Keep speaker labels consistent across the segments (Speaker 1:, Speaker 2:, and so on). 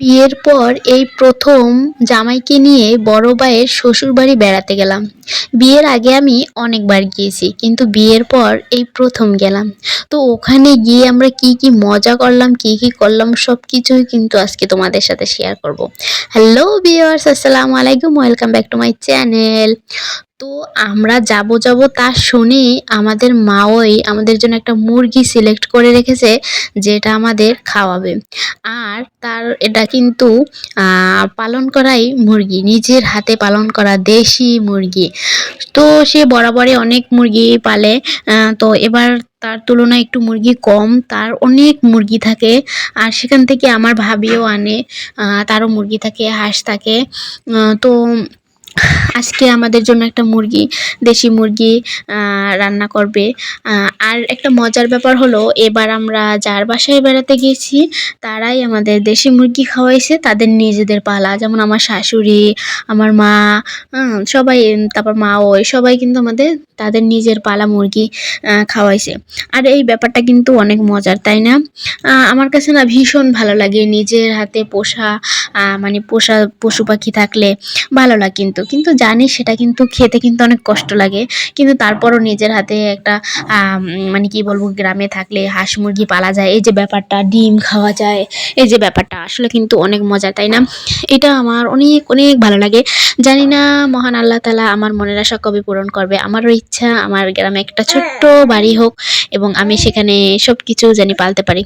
Speaker 1: বিয়ের পর এই প্রথম জামাইকে নিয়ে বড় ভাইয়ের শ্বশুরবাড়ি বেড়াতে গেলাম। বিয়ের আগে আমি অনেকবার গিয়েছি, কিন্তু বিয়ের পর এই প্রথম গেলাম। তো ওখানে গিয়ে আমরা কি কি মজা করলাম, কি কি করলাম, সবকিছুই কিন্তু আজকে তোমাদের সাথে শেয়ার করব। হ্যালো ভিউয়ার্স, আসসালামু আলাইকুম, welcome back to my channel. তো আমরা যাব তা শুনে আমাদের মাওই আমাদের জন্য একটা মুরগি সিলেক্ট করে রেখেছে, যেটা আমাদের খাওয়াবে। আর তার এটা কিন্তু পালন করাই মুরগি, নিজের হাতে পালন করা দেশি মুরগি। তো সে বরাবরই অনেক মুরগি পালে, তো এবার তার তুলনায় একটু মুরগি কম, তার অনেক মুরগি থাকে। আর সেখান থেকে আমার ভাবিও আনে, তারও মুরগি থাকে, হাঁস থাকে। তো আজকে আমাদের জন্য একটা মুরগি, দেশি মুরগি রান্না করবে। আর একটা মজার ব্যাপার হলো, এবার আমরা যার বাসায় বেড়াতে গিয়েছি তারাই আমাদের দেশি মুরগি খাওয়াইছে, তাদের নিজেদের পালা। যেমন আমার শাশুড়ি, আমার মা, সবাই, তারপর মা, ওই সবাই কিন্তু আমাদের তাদের নিজের পালা মুরগি খাওয়াইছে। আর এই ব্যাপারটা কিন্তু অনেক মজার, তাই না? আমার কাছে না ভীষণ ভালো লাগে নিজের হাতে পোষা, মানে পোষা পশু পাখি থাকলে ভালো লাগে। কিন্তু জানি সেটা কিন্তু খেতে কিন্তু অনেক কষ্ট লাগে, কিন্তু তারপরও নিজের হাতে একটা মানে কি বলবো, গ্রামে থাকলে হাঁস মুরগি পালা যায়, এই যে ব্যাপারটা, ডিম খাওয়া যায়, এই যে ব্যাপারটা আসলে কিন্তু অনেক মজা, তাই না? এটা আমার অনেক অনেক ভালো লাগে। জানি না মহান আল্লাহ তাআলা আমার মনের আশা কবে পূরণ করবে। আমারও ইচ্ছা আমার গ্রামে একটা ছোট্ট বাড়ি হোক এবং আমি সেখানে সব কিছু জানি পালতে পারি।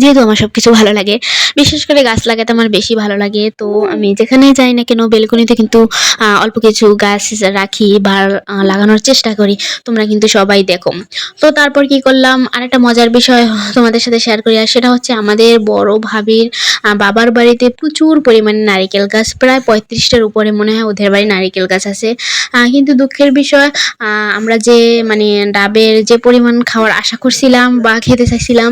Speaker 1: যেহেতু আমার সবকিছু ভালো লাগে, বিশেষ করে গাছ লাগাতে আমার বেশি ভালো লাগে। তো আমি যেখানে যাই না কেন বেলকনিতে কিন্তু অল্প কিছু গাছ রাখি বা লাগানোর চেষ্টা করি। তোমরা কিন্তু সবাই দেখো। তো তারপর কি করলাম, আরেকটা মজার বিষয় তোমাদের সাথে শেয়ার করি, আর সেটা হচ্ছে আমাদের বড় ভাবির বাবার বাড়িতে প্রচুর পরিমাণে নারিকেল গাছ, প্রায় 35টার উপরে মনে হয় ওদের বাড়ি নারিকেল গাছ আছে। কিন্তু দুঃখের বিষয়, আমরা যে মানে ডাবের যে পরিমাণ খাওয়ার আশা করছিলাম বা খেতে চাইছিলাম,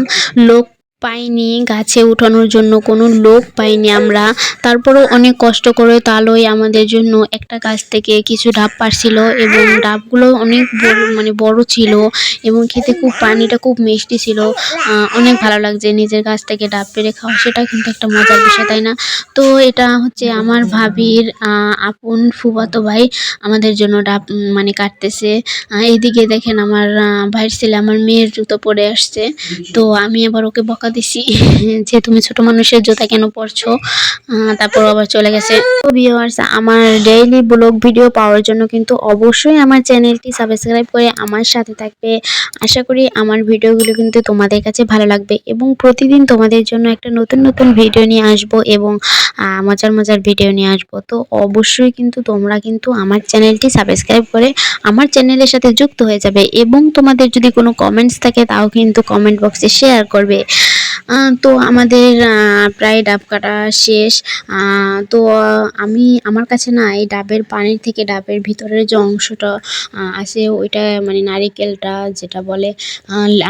Speaker 1: লোক পাইনি, গাছে উঠানোর জন্য কোনো লোক পাইনি আমরা। তারপরেও অনেক কষ্ট করে তালই আমাদের জন্য একটা গাছ থেকে কিছু ডাব পারছিল, এবং ডাবগুলো অনেক বড়, মানে বড় ছিল, এবং খেতে খুব, পানিটা খুব মিষ্টি ছিল। অনেক ভালো লাগছে নিজের গাছ থেকে ডাব পেড়ে খাওয়া, সেটা কিন্তু একটা মজার বিষয়, তাই না? তো এটা হচ্ছে আমার ভাবির আপন ফুফাতো ভাই আমাদের জন্য ডাব মানে কাটতেছে। এইদিকে দেখেন আমার ভাইয়ের ছেলে আমার মেয়ের জুতো পরে আসছে, তো আমি আবার ওকে বকা দিছি যে তুমি ছোট মানুষের জুতা কেন পরছো। তারপর আবার চলে গেছে। তো ভিউয়ার্স, আমার ডেইলি ব্লগ ভিডিও পাওয়ার জন্য কিন্তু অবশ্যই আমার চ্যানেলটি সাবস্ক্রাইব করে আমার সাথে থাকবে। আশা করি আমার ভিডিওগুলো কিন্তু তোমাদের কাছে ভালো লাগবে, এবং প্রতিদিন তোমাদের জন্য একটা নতুন নতুন ভিডিও নিয়ে আসবো, এবং মজার মজার ভিডিও নিয়ে আসবো। তো অবশ্যই কিন্তু তোমরা কিন্তু আমার চ্যানেলটি সাবস্ক্রাইব করে আমার চ্যানেলের সাথে যুক্ত হয়ে যাবে, এবং তোমাদের যদি কোনো কমেন্টস থাকে তাও কিন্তু কমেন্ট বক্সে শেয়ার করবে। তো আমাদের প্রায় ডাব কাটা শেষ। তো আমি, আমার কাছে না এই ডাবের পানির থেকে ডাবের ভিতরের যে অংশটা আছে ওইটা, মানে নারিকেলটা যেটা বলে,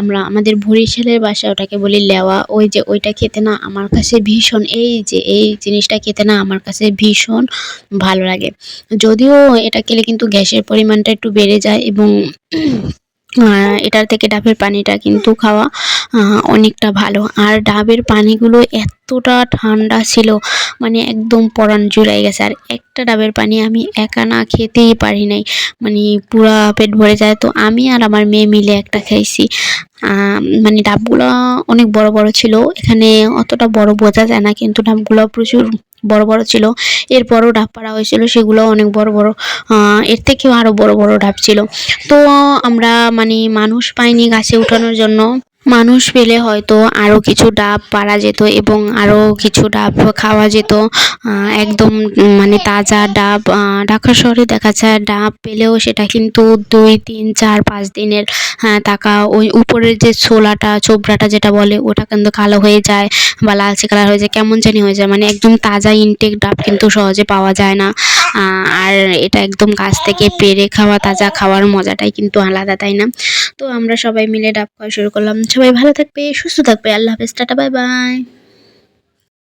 Speaker 1: আমরা আমাদের বরিশালের ভাষায় ওটাকে বলি লেওয়া, ওই যে ওইটা খেতে না আমার কাছে ভীষণ, এই যে এই জিনিসটা খেতে না আমার কাছে ভীষণ ভালো লাগে। যদিও এটা খেলে কিন্তু গ্যাসের পরিমাণটা একটু বেড়ে যায়, এবং এটার থেকে ডাবের পানিটা কিন্তু খাওয়া অনেকটা ভালো। আর ডাবের পানিগুলো এতটা ঠান্ডা ছিল, মানে একদম পরাণ জুড়াই গেছে। আর একটা ডাবের পানি আমি একা না খেতেই পারি নাই, মানে পুরা পেট ভরে যায়। তো আমি আর আমার মেয়ে মিলে একটা খাইছি। মানে ডাবগুলো অনেক বড় বড় ছিল, এখানে অতটা বড় বোঝা যায় না, কিন্তু ডাবগুলো প্রচুর বড় বড় ছিল। এরপরও ডাব পাড়া হয়েছিল, সেগুলো অনেক বড় বড়, এর থেকেও আরো বড় বড় ডাব ছিল। তো আমরা মানে মানুষ পাইনি গাছে উঠানোর জন্য, মানুষ পেলে হয়তো আরও কিছু ডাব পাড়া যেত, এবং আরও কিছু ডাব খাওয়া যেত। একদম মানে তাজা ডাব। ঢাকা শহরে দেখা যায় ডাব পেলেও সেটা কিন্তু 2, 3, 4, 5 দিনের থাকা, ওই উপরের যে ছোলাটা, চোবড়াটা যেটা বলে, ওটা কিন্তু কালো হয়ে যায় বা লালচে কালার হয়ে যায়, কেমন জানি হয়ে যায়। মানে একদম তাজা ইনটেক ডাব কিন্তু সহজে পাওয়া যায় না। আর এটা একদম গাছ থেকে পেড়ে খাওয়া, তাজা খাওয়ার মজাটাই কিন্তু আলাদা, তাই না? তো আমরা সবাই মিলে ডাব খাওয়া শুরু করলাম। সবাই ভালো থাকবে, সুস্থ থাকবে। আল্লাহ হাফেজ, টাটা, বাই বাই।